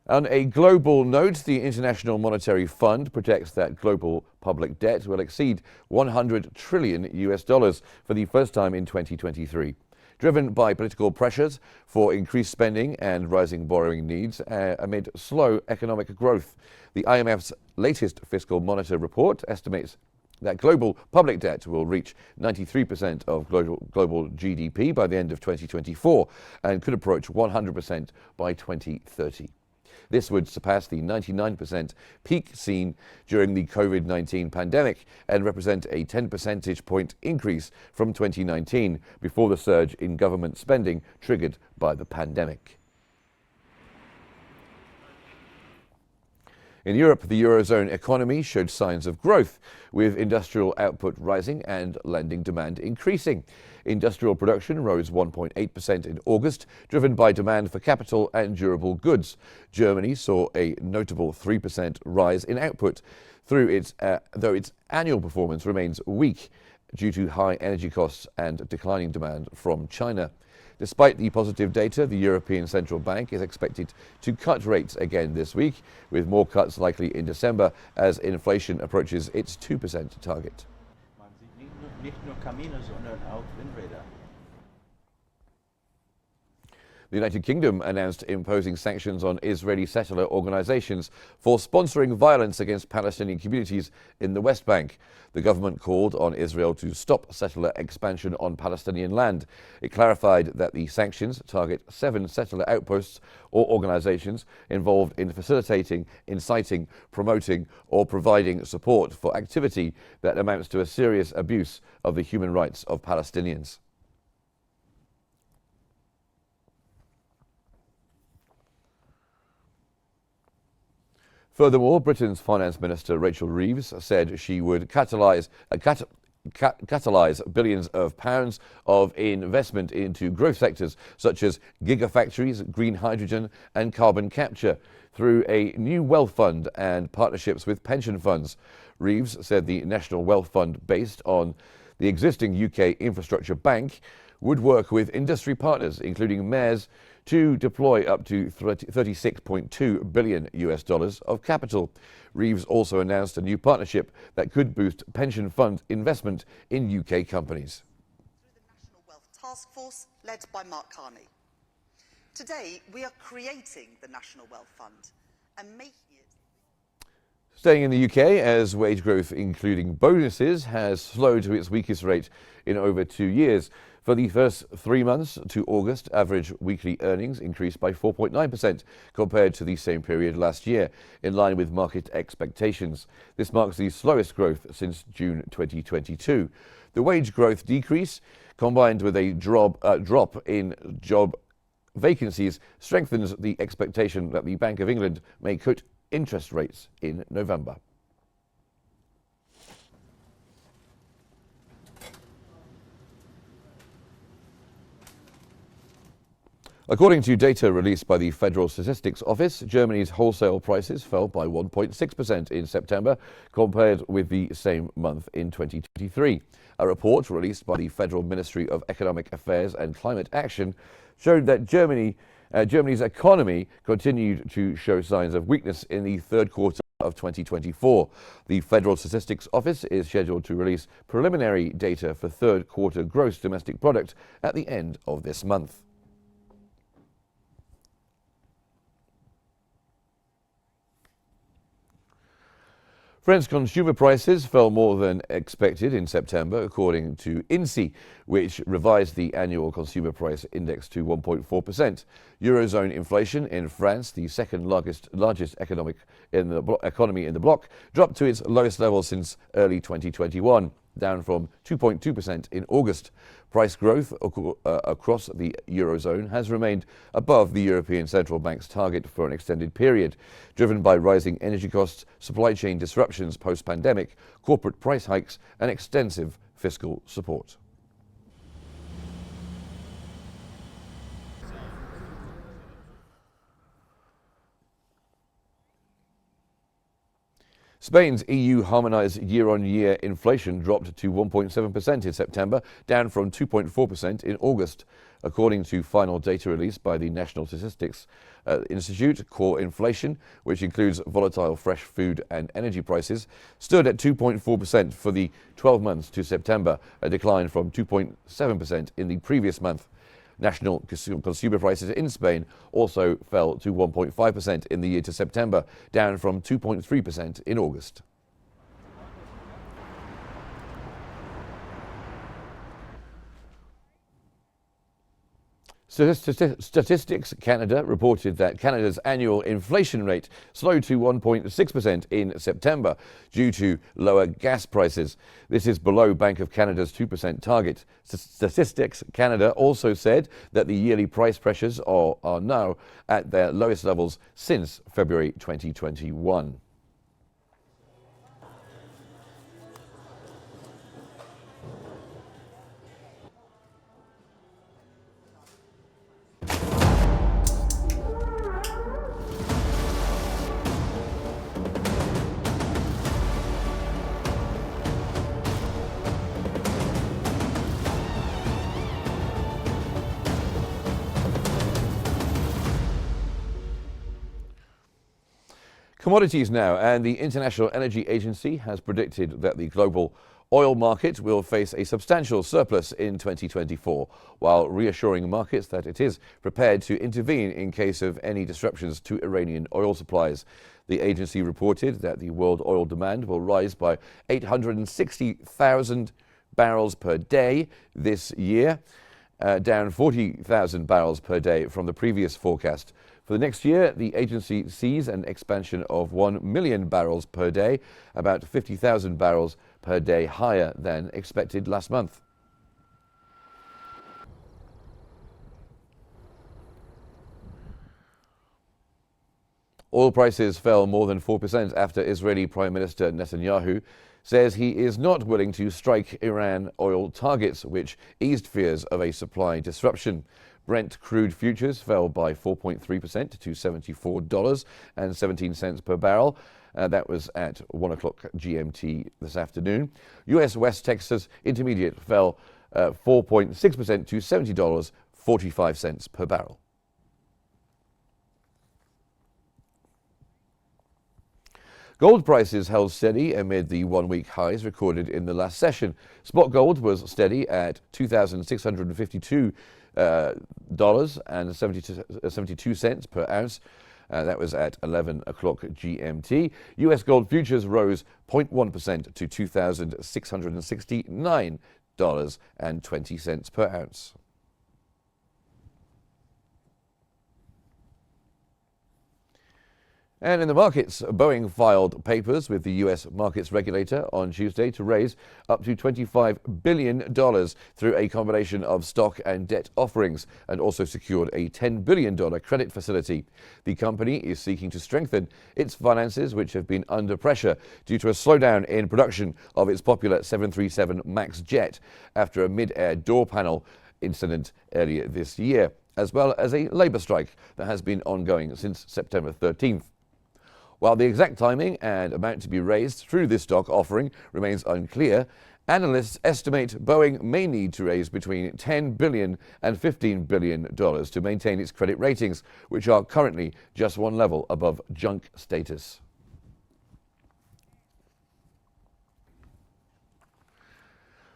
On a global note, the International Monetary Fund projects that global public debt will exceed $100 trillion for the first time in 2023. Driven by political pressures for increased spending and rising borrowing needs amid slow economic growth. The IMF's latest fiscal monitor report estimates that global public debt will reach 93% of global GDP by the end of 2024 and could approach 100% by 2030. This would surpass the 99% peak seen during the COVID-19 pandemic and represent a 10 percentage point increase from 2019 before the surge in government spending triggered by the pandemic. In Europe, the Eurozone economy showed signs of growth, with industrial output rising and lending demand increasing. Industrial production rose 1.8% in August, driven by demand for capital and durable goods. Germany saw a notable 3% rise in output, though its annual performance remains weak due to high energy costs and declining demand from China. Despite the positive data, the European Central Bank is expected to cut rates again this week, with more cuts likely in December as inflation approaches its 2% target. The United Kingdom announced imposing sanctions on Israeli settler organizations for sponsoring violence against Palestinian communities in the West Bank. The government called on Israel to stop settler expansion on Palestinian land. It clarified that the sanctions target 7 settler outposts or organizations involved in facilitating, inciting, promoting, or providing support for activity that amounts to a serious abuse of the human rights of Palestinians. Furthermore, Britain's Finance Minister Rachel Reeves said she would catalyse billions of pounds of investment into growth sectors such as gigafactories, green hydrogen and carbon capture through a new wealth fund and partnerships with pension funds. Reeves said the National Wealth Fund, based on the existing UK Infrastructure Bank, would work with industry partners, including mayors, to deploy up to $36.2 billion of capital. Reeves also announced a new partnership that could boost pension fund investment in UK companies. Through the National Wealth Task Force, led by Mark Carney. Today, we are creating the National Wealth Fund and making it... Staying in the UK, as wage growth, including bonuses, has slowed to its weakest rate in over 2 years. For the first 3 months to August, average weekly earnings increased by 4.9% compared to the same period last year, in line with market expectations. This marks the slowest growth since June 2022. The wage growth decrease, combined with a drop in job vacancies, strengthens the expectation that the Bank of England may cut interest rates in November. According to data released by the Federal Statistics Office, Germany's wholesale prices fell by 1.6% in September compared with the same month in 2023. A report released by the Federal Ministry of Economic Affairs and Climate Action showed that Germany's economy continued to show signs of weakness in the third quarter of 2024. The Federal Statistics Office is scheduled to release preliminary data for third quarter gross domestic product at the end of this month. French consumer prices fell more than expected in September, according to INSEE, which revised the annual consumer price index to 1.4%. Eurozone inflation in France, the second largest economy in the bloc, dropped to its lowest level since early 2021, down from 2.2% in August. Price growth across the Eurozone has remained above the European Central Bank's target for an extended period, driven by rising energy costs, supply chain disruptions post-pandemic, corporate price hikes, and extensive fiscal support. Spain's EU-harmonised year-on-year inflation dropped to 1.7% in September, down from 2.4% in August. According to final data released by the National Statistics Institute, core inflation, which includes volatile fresh food and energy prices, stood at 2.4% for the 12 months to September, a decline from 2.7% in the previous month. National consumer prices in Spain also fell to 1.5% in the year to September, down from 2.3% in August. Statistics Canada reported that Canada's annual inflation rate slowed to 1.6% in September due to lower gas prices. This is below Bank of Canada's 2% target. Statistics Canada also said that the yearly price pressures are now at their lowest levels since February 2021. Commodities now, and the International Energy Agency has predicted that the global oil market will face a substantial surplus in 2024, while reassuring markets that it is prepared to intervene in case of any disruptions to Iranian oil supplies. The agency reported that the world oil demand will rise by 860,000 barrels per day this year, down 40,000 barrels per day from the previous forecast. For the next year, the agency sees an expansion of 1 million barrels per day, about 50,000 barrels per day higher than expected last month. Oil prices fell more than 4% after Israeli Prime Minister Netanyahu says he is not willing to strike Iran oil targets, which eased fears of a supply disruption. Brent crude futures fell by 4.3% to $74.17 per barrel. That was at 1 o'clock GMT this afternoon. U.S. West Texas Intermediate fell 4.6% to $70.45 per barrel. Gold prices held steady amid the one-week highs recorded in the last session. Spot gold was steady at $2,652 and 72 cents per ounce. That was at 11 o'clock GMT. U.S. gold futures rose 0.1% to $2,669.20 per ounce. And in the markets, Boeing filed papers with the U.S. markets regulator on Tuesday to raise up to $25 billion through a combination of stock and debt offerings, and also secured a $10 billion credit facility. The company is seeking to strengthen its finances, which have been under pressure due to a slowdown in production of its popular 737 MAX jet after a mid-air door panel incident earlier this year, as well as a labour strike that has been ongoing since September 13th. While the exact timing and amount to be raised through this stock offering remains unclear, analysts estimate Boeing may need to raise between $10 billion and $15 billion to maintain its credit ratings, which are currently just one level above junk status.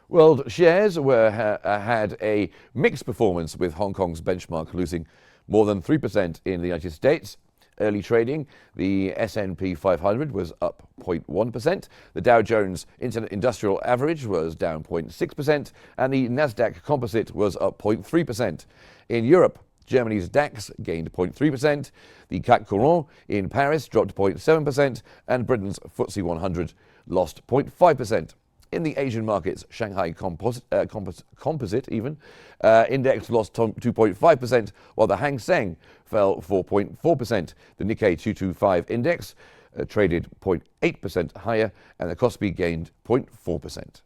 World shares had a mixed performance, with Hong Kong's benchmark losing more than 3% in the United States. Early trading, the S&P 500 was up 0.1%, the Dow Jones Industrial Average was down 0.6%, and the Nasdaq Composite was up 0.3%. In Europe, Germany's DAX gained 0.3%, the CAC 40 in Paris dropped 0.7%, and Britain's FTSE 100 lost 0.5%. In the Asian markets, Shanghai Composite index lost 2.5%, while the Hang Seng fell 4.4%. The Nikkei 225 index traded 0.8% higher, and the Kospi gained 0.4%.